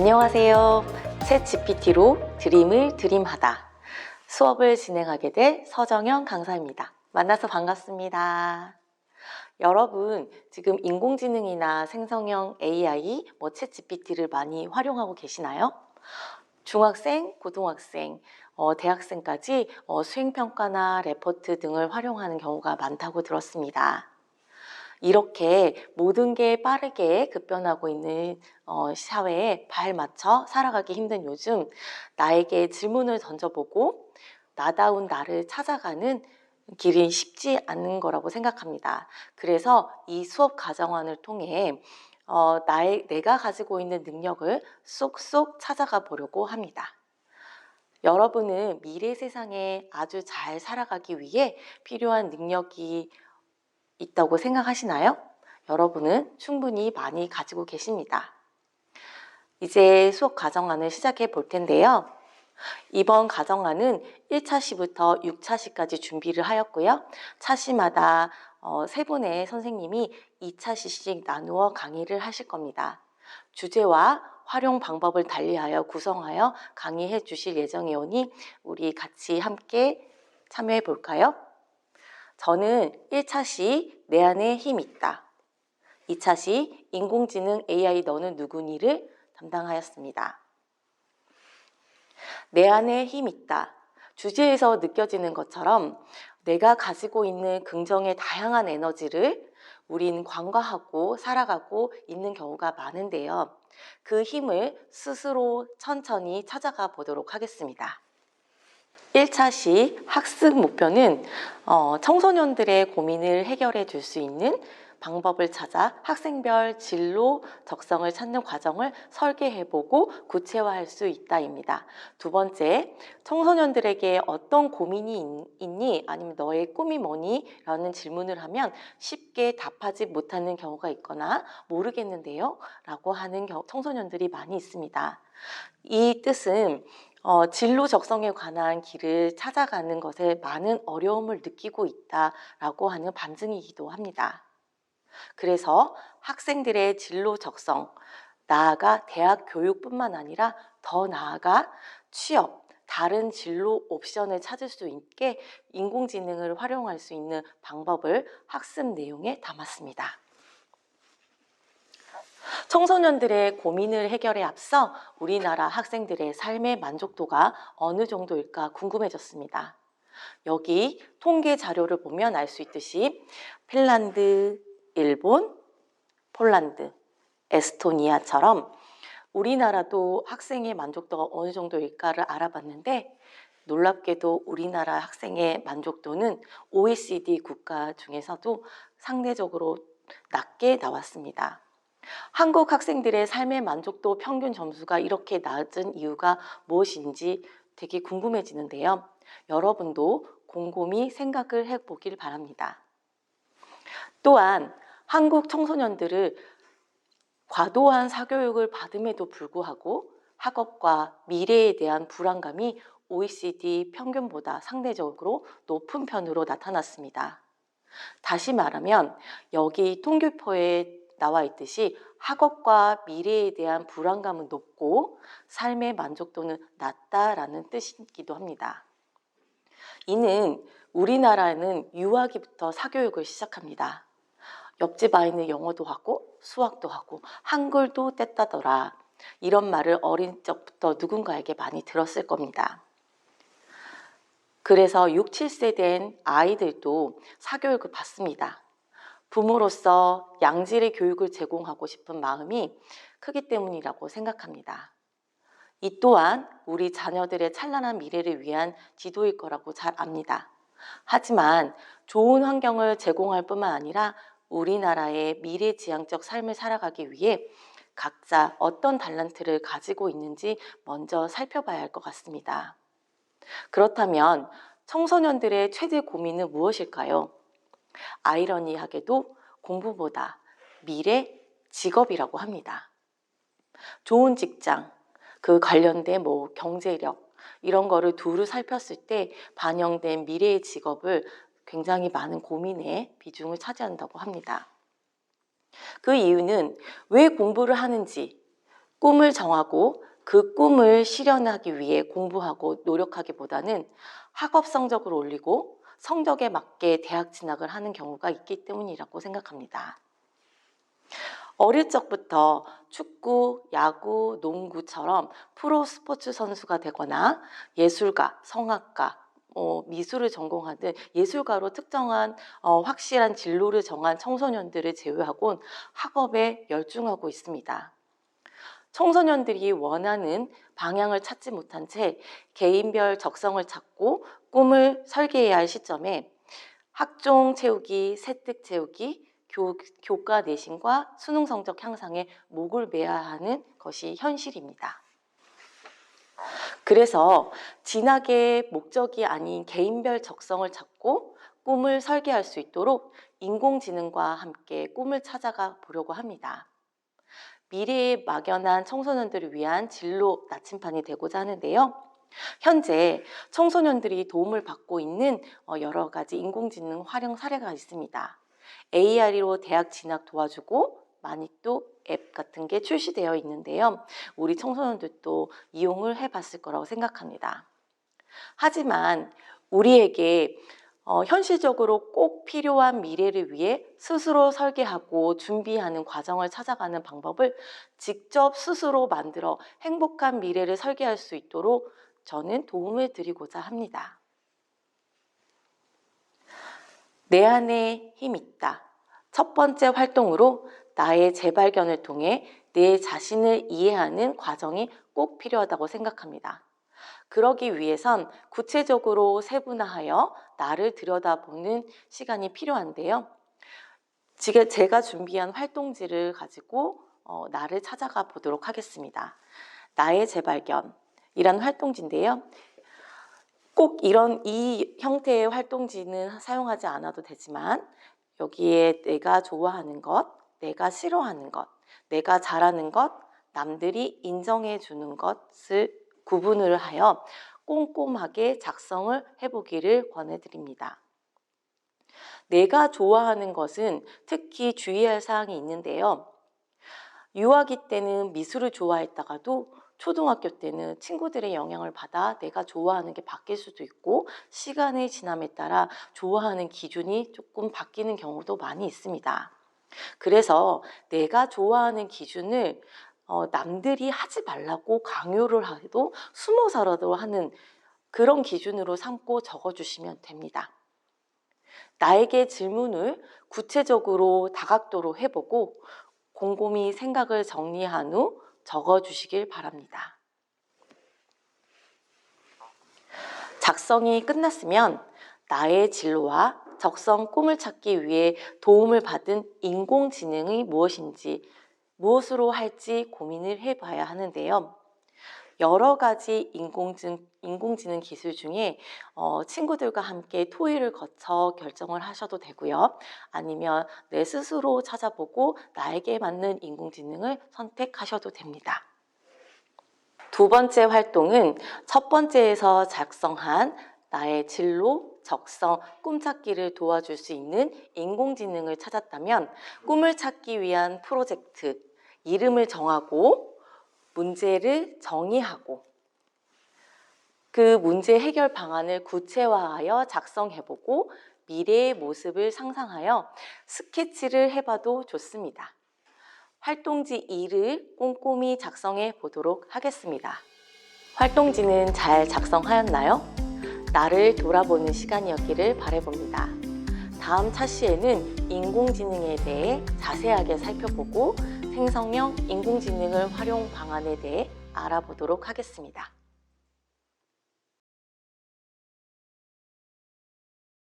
안녕하세요. 챗GPT로 드림을 드림하다. 수업을 진행하게 될 서정현 강사입니다. 만나서 반갑습니다. 여러분, 지금 인공지능이나 생성형 AI, 챗GPT를 많이 활용하고 계시나요? 중학생, 고등학생, 대학생까지 수행평가나 레포트 등을 활용하는 경우가 많다고 들었습니다. 이렇게 모든 게 빠르게 급변하고 있는 사회에 발맞춰 살아가기 힘든 요즘, 나에게 질문을 던져보고 나다운 나를 찾아가는 길이 쉽지 않은 거라고 생각합니다. 그래서 이 수업 가정안을 통해 내가 가지고 있는 능력을 쏙쏙 찾아가 보려고 합니다. 여러분은 미래 세상에 아주 잘 살아가기 위해 필요한 능력이 있다고 생각하시나요? 여러분은 충분히 많이 가지고 계십니다. 이제 수업 가정안을 시작해 볼 텐데요. 이번 가정안은 1차 시부터 6차 시까지 준비를 하였고요. 차시마다 세 분의 선생님이 2차 시씩 나누어 강의를 하실 겁니다. 주제와 활용 방법을 달리하여 구성하여 강의해 주실 예정이오니 우리 같이 함께 참여해 볼까요? 저는 1차 시 내 안에 힘 있다, 2차 시 인공지능 AI 너는 누구니를 담당하였습니다. 내 안에 힘 있다. 주제에서 느껴지는 것처럼 내가 가지고 있는 긍정의 다양한 에너지를 우린 관과하고 살아가고 있는 경우가 많은데요. 그 힘을 스스로 천천히 찾아가 보도록 하겠습니다. 1차 시 학습 목표는 청소년들의 고민을 해결해 줄 수 있는 방법을 찾아 학생별 진로 적성을 찾는 과정을 설계해보고 구체화할 수 있다입니다. 두 번째, 청소년들에게 어떤 고민이 있니? 아니면 너의 꿈이 뭐니? 라는 질문을 하면 쉽게 답하지 못하는 경우가 있거나 모르겠는데요? 라고 하는 청소년들이 많이 있습니다. 이 뜻은 진로 적성에 관한 길을 찾아가는 것에 많은 어려움을 느끼고 있다라고 하는 반증이기도 합니다. 그래서 학생들의 진로 적성, 나아가 대학 교육뿐만 아니라 더 나아가 취업, 다른 진로 옵션을 찾을 수 있게 인공지능을 활용할 수 있는 방법을 학습 내용에 담았습니다. 청소년들의 고민을 해결에 앞서 우리나라 학생들의 삶의 만족도가 어느 정도일까 궁금해졌습니다. 여기 통계 자료를 보면 알 수 있듯이 핀란드, 일본, 폴란드, 에스토니아처럼 우리나라도 학생의 만족도가 어느 정도일까를 알아봤는데 놀랍게도 우리나라 학생의 만족도는 OECD 국가 중에서도 상대적으로 낮게 나왔습니다. 한국 학생들의 삶의 만족도 평균 점수가 이렇게 낮은 이유가 무엇인지 되게 궁금해지는데요. 여러분도 곰곰이 생각을 해보길 바랍니다. 또한 한국 청소년들을 과도한 사교육을 받음에도 불구하고 학업과 미래에 대한 불안감이 OECD 평균보다 상대적으로 높은 편으로 나타났습니다. 다시 말하면 여기 통계표에 나와 있듯이 학업과 미래에 대한 불안감은 높고 삶의 만족도는 낮다라는 뜻이기도 합니다. 이는 우리나라는 유아기부터 사교육을 시작합니다. 옆집 아이는 영어도 하고 수학도 하고 한글도 뗐다더라. 이런 말을 어린 적부터 누군가에게 많이 들었을 겁니다. 그래서 6, 7세 된 아이들도 사교육을 받습니다. 부모로서 양질의 교육을 제공하고 싶은 마음이 크기 때문이라고 생각합니다. 이 또한 우리 자녀들의 찬란한 미래를 위한 지도일 거라고 잘 압니다. 하지만 좋은 환경을 제공할 뿐만 아니라 우리나라의 미래지향적 삶을 살아가기 위해 각자 어떤 달란트를 가지고 있는지 먼저 살펴봐야 할 것 같습니다. 그렇다면 청소년들의 최대 고민은 무엇일까요? 아이러니하게도 공부보다 미래, 직업이라고 합니다. 좋은 직장, 그 관련된 경제력 이런 거를 두루 살폈을 때 반영된 미래의 직업을 굉장히 많은 고민의 비중을 차지한다고 합니다. 그 이유는 왜 공부를 하는지, 꿈을 정하고 그 꿈을 실현하기 위해 공부하고 노력하기보다는 학업 성적을 올리고 성적에 맞게 대학 진학을 하는 경우가 있기 때문이라고 생각합니다. 어릴 적부터 축구, 야구, 농구처럼 프로 스포츠 선수가 되거나 예술가, 성악가, 미술을 전공하든 예술가로 특정한 확실한 진로를 정한 청소년들을 제외하곤 학업에 열중하고 있습니다. 청소년들이 원하는 방향을 찾지 못한 채 개인별 적성을 찾고 꿈을 설계해야 할 시점에 학종 채우기, 세특 채우기, 교과 내신과 수능 성적 향상에 목을 매야 하는 것이 현실입니다. 그래서 진학의 목적이 아닌 개인별 적성을 찾고 꿈을 설계할 수 있도록 인공지능과 함께 꿈을 찾아가 보려고 합니다. 미래에 막연한 청소년들을 위한 진로 나침판이 되고자 하는데요. 현재 청소년들이 도움을 받고 있는 여러 가지 인공지능 활용 사례가 있습니다. AI로 대학 진학 도와주고 많이 또 앱 같은 게 출시되어 있는데요. 우리 청소년들도 이용을 해봤을 거라고 생각합니다. 하지만 우리에게 현실적으로 꼭 필요한 미래를 위해 스스로 설계하고 준비하는 과정을 찾아가는 방법을 직접 스스로 만들어 행복한 미래를 설계할 수 있도록 저는 도움을 드리고자 합니다. 내 안에 힘 있다. 첫 번째 활동으로 나의 재발견을 통해 내 자신을 이해하는 과정이 꼭 필요하다고 생각합니다. 그러기 위해선 구체적으로 세분화하여 나를 들여다보는 시간이 필요한데요. 지금 제가 준비한 활동지를 가지고 나를 찾아가 보도록 하겠습니다. 나의 재발견이라는 활동지인데요. 꼭 이 형태의 활동지는 사용하지 않아도 되지만 여기에 내가 좋아하는 것, 내가 싫어하는 것, 내가 잘하는 것, 남들이 인정해 주는 것을 구분을 하여 꼼꼼하게 작성을 해보기를 권해드립니다. 내가 좋아하는 것은 특히 주의할 사항이 있는데요. 유아기 때는 미술을 좋아했다가도 초등학교 때는 친구들의 영향을 받아 내가 좋아하는 게 바뀔 수도 있고 시간의 지남에 따라 좋아하는 기준이 조금 바뀌는 경우도 많이 있습니다. 그래서 내가 좋아하는 기준을 남들이 하지 말라고 강요를 해도 숨어서라도 하는 그런 기준으로 삼고 적어주시면 됩니다. 나에게 질문을 구체적으로 다각도로 해보고 곰곰이 생각을 정리한 후 적어주시길 바랍니다. 작성이 끝났으면 나의 진로와 적성 꿈을 찾기 위해 도움을 받은 인공지능이 무엇인지, 무엇으로 할지 고민을 해봐야 하는데요. 여러 가지 인공지능 기술 중에 친구들과 함께 토의를 거쳐 결정을 하셔도 되고요. 아니면 내 스스로 찾아보고 나에게 맞는 인공지능을 선택하셔도 됩니다. 두 번째 활동은 첫 번째에서 작성한 나의 진로, 적성, 꿈찾기를 도와줄 수 있는 인공지능을 찾았다면 꿈을 찾기 위한 프로젝트, 이름을 정하고 문제를 정의하고 그 문제 해결 방안을 구체화하여 작성해보고 미래의 모습을 상상하여 스케치를 해봐도 좋습니다. 활동지 2를 꼼꼼히 작성해 보도록 하겠습니다. 활동지는 잘 작성하였나요? 나를 돌아보는 시간이었기를 바라봅니다. 다음 차시에는 인공지능에 대해 자세하게 살펴보고 생성형 인공지능을 활용 방안에 대해 알아보도록 하겠습니다.